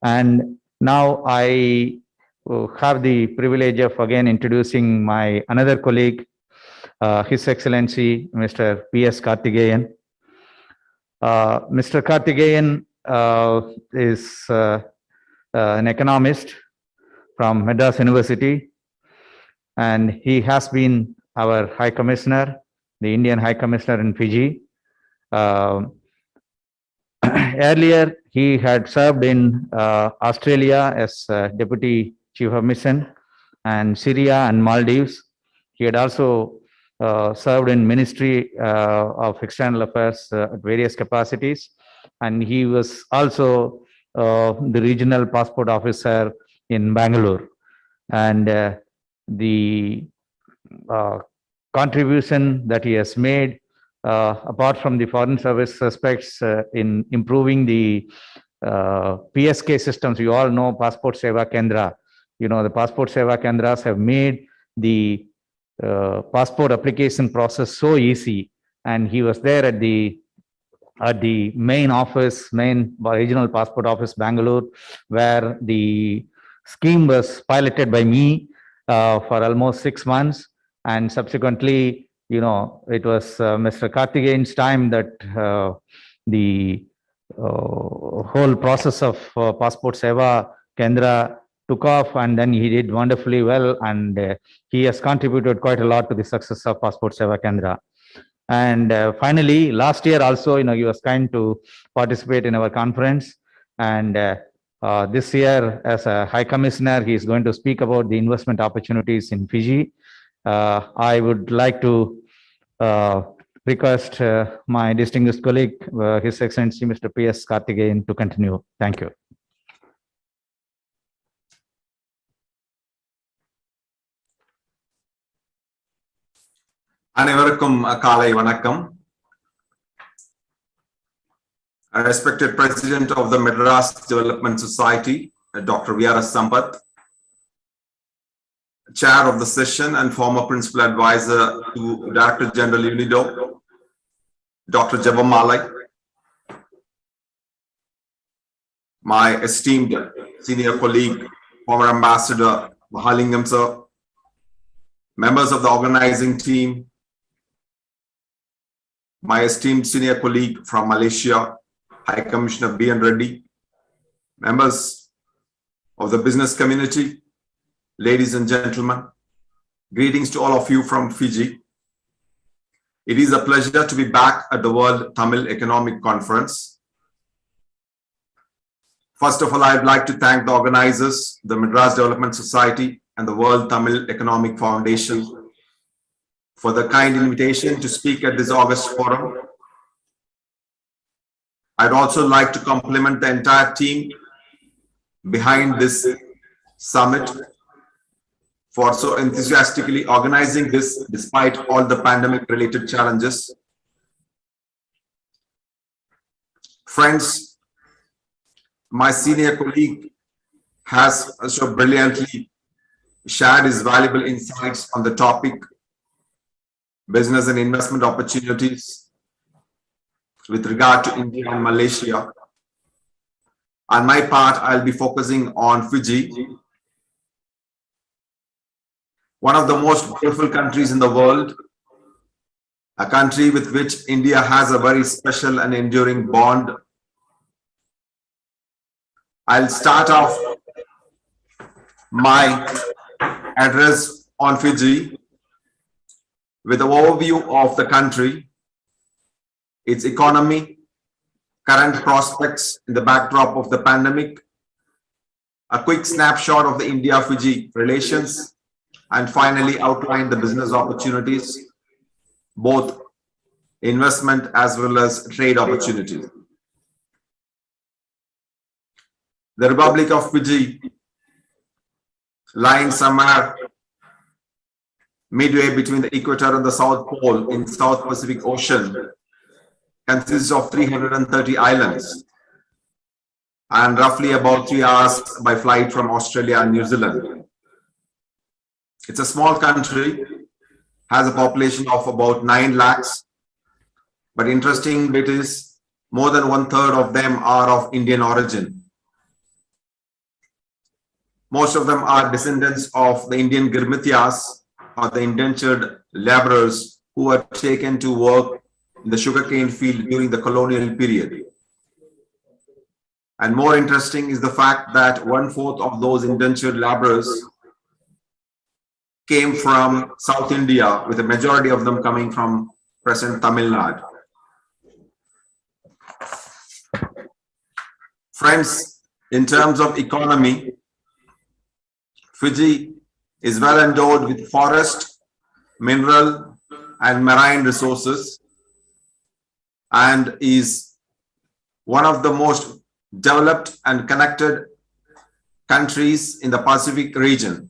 And now I have the privilege of again introducing my another colleague, His Excellency Mr. P.S.Karthikeyan. Mr. Karthikeyan is an economist from Madras University, and he has been our High Commissioner, the Indian High Commissioner in Fiji. Earlier, he had served in Australia as Deputy Chief of Mission, and Syria and Maldives. He had also served in Ministry of External Affairs at various capacities, and he was also the Regional Passport Officer in Bangalore. And the contribution that he has made, apart from the foreign service aspects in improving the PSK systems, you all know Passport Seva Kendra. You know, the Passport Seva Kendras have made the passport application process so easy. And he was there at the main office, main regional passport office, Bangalore, where the scheme was piloted by me for almost 6 months. And subsequently, you know, it was Mr. Karthikeyan's time that the whole process of Passport Seva Kendra took off, and then he did wonderfully well, and he has contributed quite a lot to the success of Passport Seva Kendra. And finally, last year also, you know, he was kind to participate in our conference, and this year as a High Commissioner, he is going to speak about the investment opportunities in Fiji. I would like to request my distinguished colleague, His Excellency Mr. P.S.Karthikeyan, to continue. Thank you. அனைவருக்கும் காலை வணக்கம். Respected President of the Madras Development Society, Dr. V.R. Sampath, Chair of the session and former Principal Advisor to Director General UNIDO, Dr. Jabamalai, my esteemed senior colleague, former Ambassador Mahalingam sir, members of the organizing team, my esteemed senior colleague from Malaysia, High Commissioner B.N. Reddy, members of the business community, ladies and gentlemen, greetings to all of you from Fiji. It is a pleasure to be back at the World Tamil Economic Conference. First of all, I'd like to thank the organizers, the Madras Development Society and the World Tamil Economic Foundation for the kind invitation to speak at this August forum. I'd also like to compliment the entire team behind this summit for so enthusiastically organizing this despite all the pandemic-related challenges. Friends, my senior colleague has so brilliantly shared his valuable insights on the topic business and investment opportunities with regard to India and Malaysia. On my part, I'll be focusing on Fiji, one of the most beautiful countries in the world, a country with which India has a very special and enduring bond. I'll start off my address on Fiji with an overview of the country, its economy, current prospects in the backdrop of the pandemic, a quick snapshot of the India-Fiji relations, and finally outline the business opportunities, both investment as well as trade opportunities. The Republic of Fiji, lying somewhere midway between the equator and the South Pole in South Pacific Ocean, consists of 330 islands and roughly about 3 hours by flight from Australia and New Zealand. It's a small country, has a population of about 9 lakhs, but interesting bit is more than 1/3 of them are of Indian origin. Most of them are descendants of the Indian Girmithyas, or the indentured laborers who were taken to work in the sugarcane field during the colonial period. And more interesting is the fact that 1/4 of those indentured laborers came from South India, with a majority of them coming from present Tamil Nadu. Friends, in terms of economy, Fiji is well endowed with forest, mineral, and marine resources, and is one of the most developed and connected countries in the Pacific region.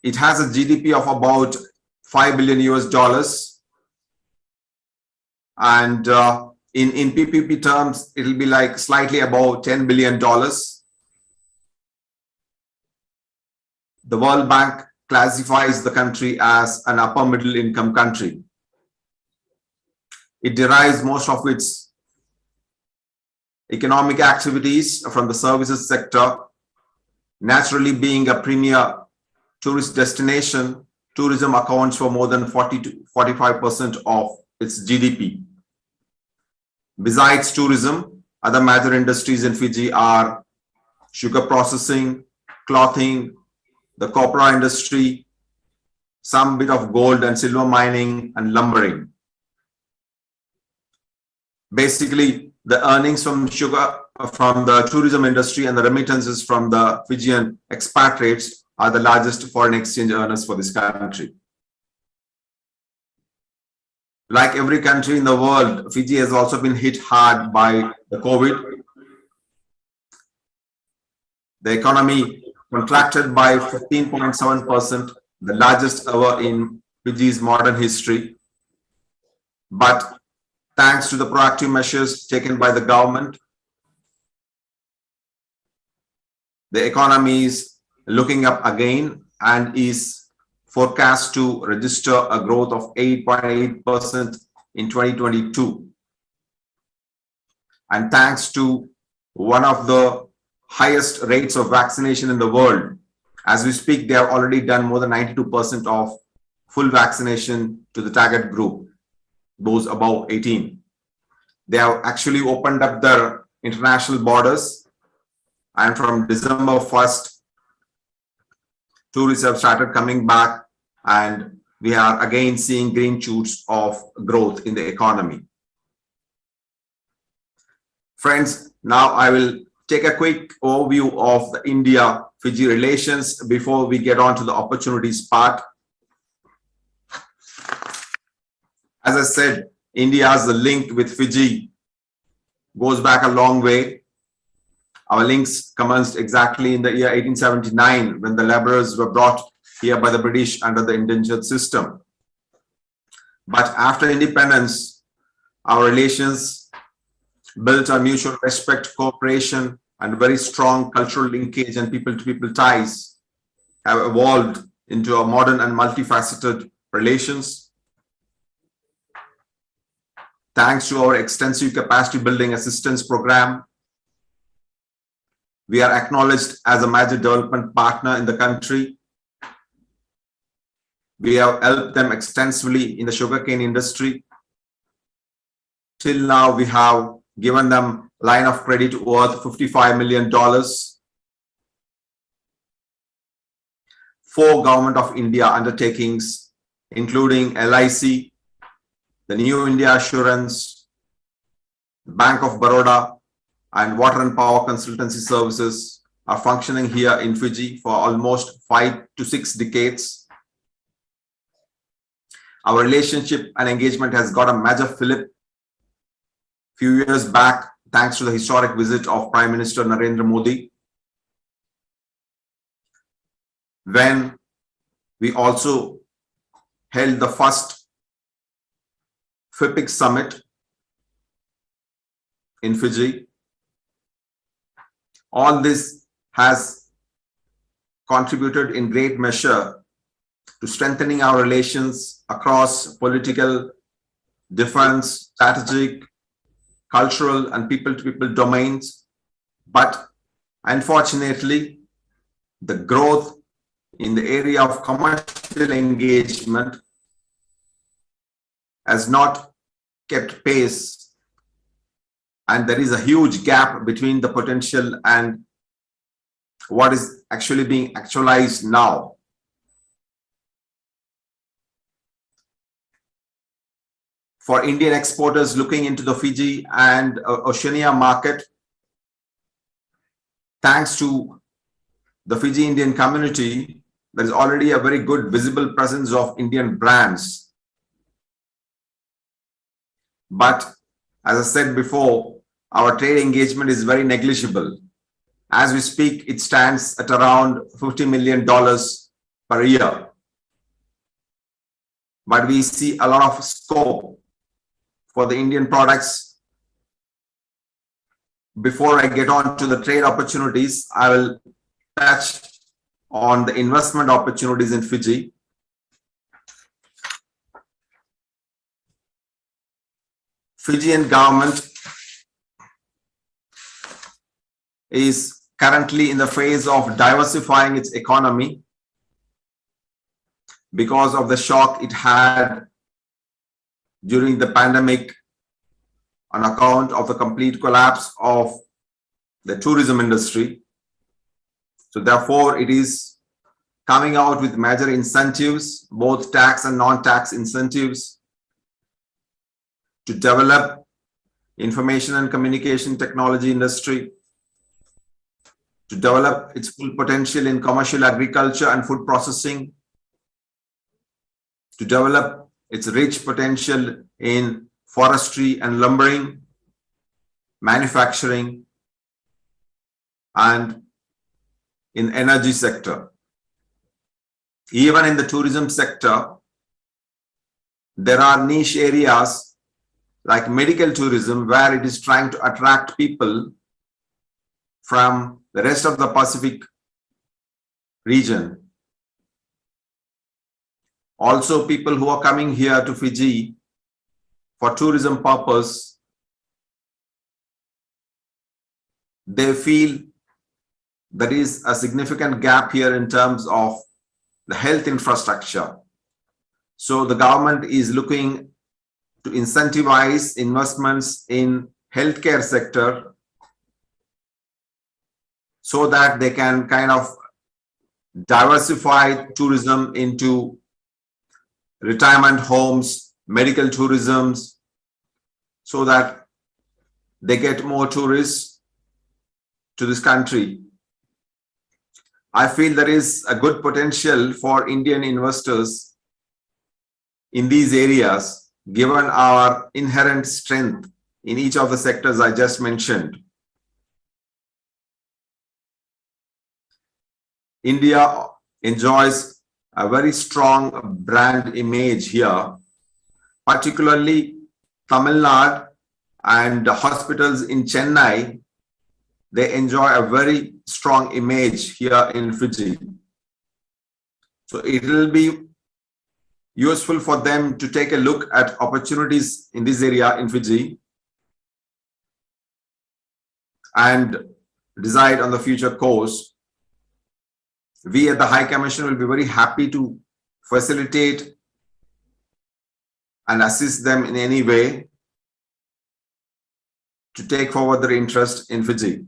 It has a GDP of about $5 billion US, and in PPP terms, it will be like slightly above $10 billion. The World Bank classifies the country as an upper middle income country. It derives most of its economic activities from the services sector. Naturally, being a premier tourist destination, tourism accounts for more than 40 to 45% of its GDP. Besides tourism, other major industries in Fiji are sugar processing, clothing, the copra industry, some bit of gold and silver mining, and lumbering. Basically, the earnings from sugar, from the tourism industry, and the remittances from the Fijian expatriates are the largest foreign exchange earners for this country. Like every country in the world, Fiji has also been hit hard by the COVID. The economy contracted by 15.7%, the largest ever in Fiji's modern history. But thanks to the proactive measures taken by the government, the economy is looking up again and is forecast to register a growth of 8.8% in 2022. And thanks to one of the highest rates of vaccination in the world, as we speak, they have already done more than 92% of full vaccination to the target group, those above 18. They have actually opened up their international borders, and from December 1st, tourists have started coming back, and we are again seeing green shoots of growth in the economy. Friends, now I will take a quick overview of the India-Fiji relations before we get on to the opportunities part. As I said, India's link with Fiji goes back a long way. Our links commenced exactly in the year 1879, when the laborers were brought here by the British under the indentured system. But after independence, our relations built on mutual respect, cooperation, and very strong cultural linkage and people-to-people ties have evolved into a modern and multifaceted relations. Thanks to our extensive capacity building assistance program, we are acknowledged as a major development partner in the country. We have helped them extensively in the sugarcane industry. Till now, we have given them line of credit worth $55 million. 4 Government of India undertakings, including LIC, the New India Assurance, Bank of Baroda, and Water and Power Consultancy Services are functioning here in Fiji for almost 5 to 6 decades. Our relationship and engagement has got a major fillip few years back, thanks to the historic visit of Prime Minister Narendra Modi, when we also held the first FIPIC summit in Fiji. All this has contributed in great measure to strengthening our relations across political, defense, strategic, cultural, and people-to-people domains. But Unfortunately, the growth in the area of commercial engagement has not kept pace, and there is a huge gap between the potential and what is actually being actualized now. For Indian exporters looking into the Fiji and Oceania market, thanks to the Fiji Indian community, there is already a very good visible presence of Indian brands. But as I said before, our trade engagement is very negligible. As we speak, it stands at around $50 million per year. But we see a lot of scope for the Indian products. Before I get on to the trade opportunities, I will touch on the investment opportunities in Fiji. Fijian government is currently in the phase of diversifying its economy because of the shock it had during the pandemic on account of the complete collapse of the tourism industry. So therefore, it is coming out with major incentives, both tax and non-tax incentives, to develop information and communication technology industry, to develop its full potential in commercial agriculture and food processing, to develop its rich potential in forestry and lumbering, manufacturing, and in energy sector. Even in the tourism sector, there are niche areas like medical tourism where it is trying to attract people from the rest of the Pacific region. Also, people who are coming here to Fiji for tourism purpose, they feel there is a significant gap here in terms of the health infrastructure. So the government is looking to incentivize investments in healthcare sector so that they can kind of diversify tourism into retirement homes, medical tourisms, so that they get more tourists to this country. I feel there is a good potential for Indian investors in these areas, given our inherent strength in each of the sectors I just mentioned. India enjoys a very strong brand image here, particularly Tamil Nadu and the hospitals in Chennai. They enjoy a very strong image here in Fiji. So it will be useful for them to take a look at opportunities in this area in Fiji and decide on the future course. We at the High Commission will be very happy to facilitate and assist them in any way to take forward their interest in Fiji.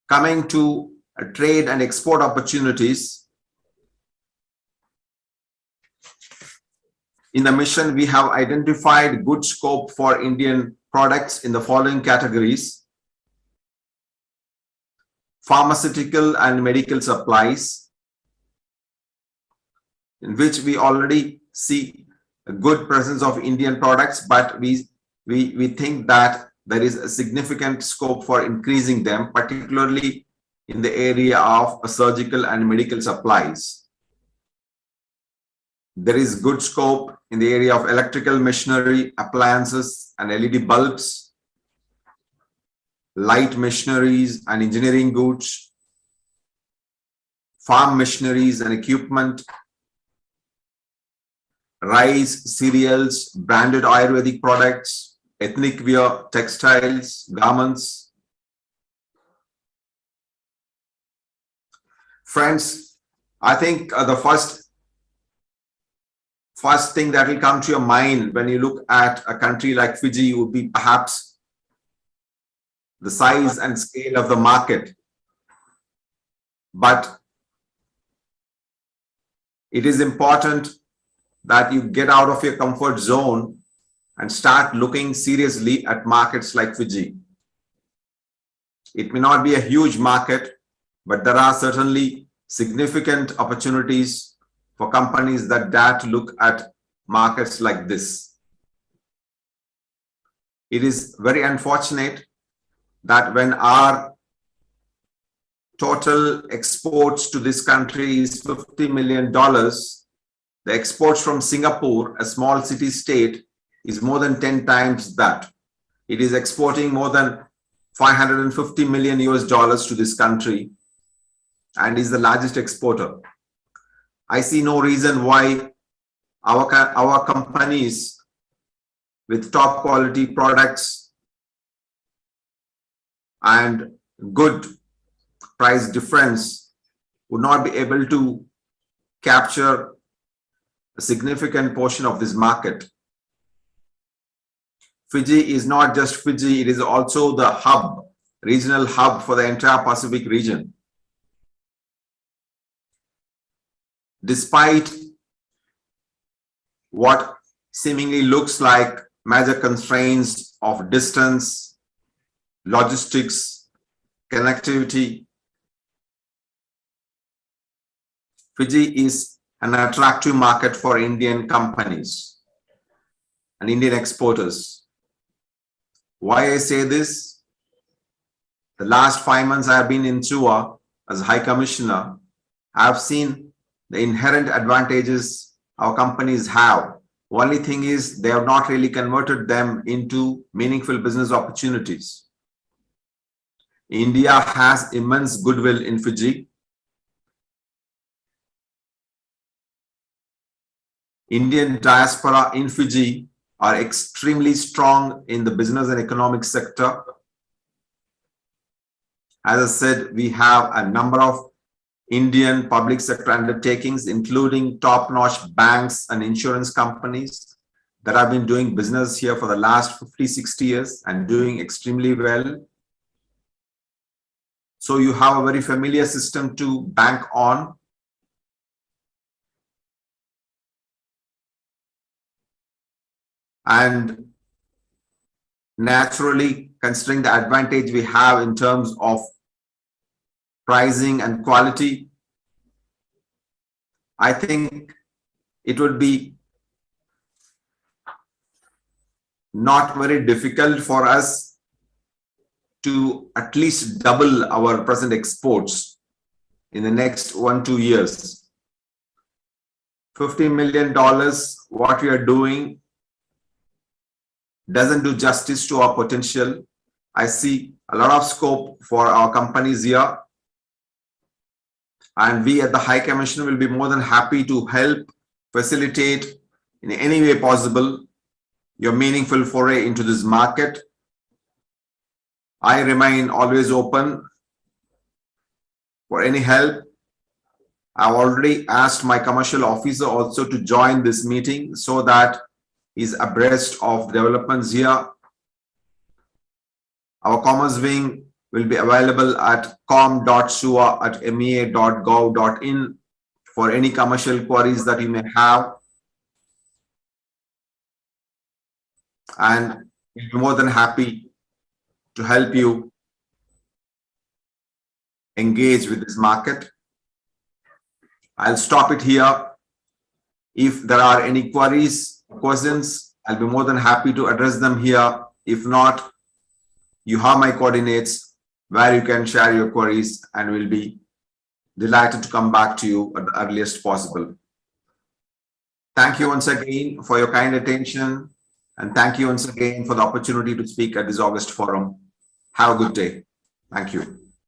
Coming to trade and export opportunities, in the mission, we have identified good scope for Indian products in the following categories: pharmaceutical and medical supplies, in which we already see a good presence of Indian products, but we think that there is a significant scope for increasing them, particularly in the area of surgical and medical supplies. There is good scope in the area of electrical machinery, appliances and LED bulbs, light machineries and engineering goods, farm machineries and equipment, rice, cereals, branded Ayurvedic products, ethnic wear, textiles, garments, Friends, I think the first thing that will come to your mind when you look at a country like Fiji would be perhaps the size and scale of the market. But it is important that you get out of your comfort zone and start looking seriously at markets like Fiji. It may not be a huge market, but there are certainly significant opportunities for companies that dare to look at markets like this. It is very unfortunate that when our total exports to this country is $50 million, the exports from Singapore, a small city state, is more than 10 times that. It is exporting more than $550 million to this country and is the largest exporter. I see no reason why our companies with top quality products and good price difference would not be able to capture a significant portion of this market. Fiji is not just Fiji, it is also the hub, regional hub for the entire Pacific region. Despite what seemingly looks like major constraints of distance, logistics, connectivity, Fiji is an attractive market for Indian companies and Indian exporters. Why I say this? The last 5 months I have been in Chua as High Commissioner. I have seen the inherent advantages our companies have. Only thing is they have not really converted them into meaningful business opportunities. India has immense goodwill in Fiji. Indian diaspora in Fiji are extremely strong in the business and economic sector. As I said, we have a number of Indian public sector undertakings, including top-notch banks and insurance companies that have been doing business here for the last 50, 60 years and doing extremely well. So you have a very familiar system to bank on. And naturally, considering the advantage we have in terms of pricing and quality, I think it would be not very difficult for us to at least double our present exports in the next 1-2 years. $50 million, what we are doing doesn't do justice to our potential. I see a lot of scope for our companies here. And we at the High Commission will be more than happy to help facilitate in any way possible your meaningful foray into this market. I remain always open for any help. I've already asked my commercial officer also to join this meeting so that he's abreast of developments here. Our commerce wing will be available at com.sua@mea.gov.in for any commercial queries that you may have. And we'll be more than happy to help you engage with this market. I'll stop it here. If there are any queries, questions, I'll be more than happy to address them here. If not, you have my coordinates where you can share your queries, and we'll be delighted to come back to you at the earliest possible. Thank you once again for your kind attention, and thank you once again for the opportunity to speak at this August forum. Have a good day. Thank you.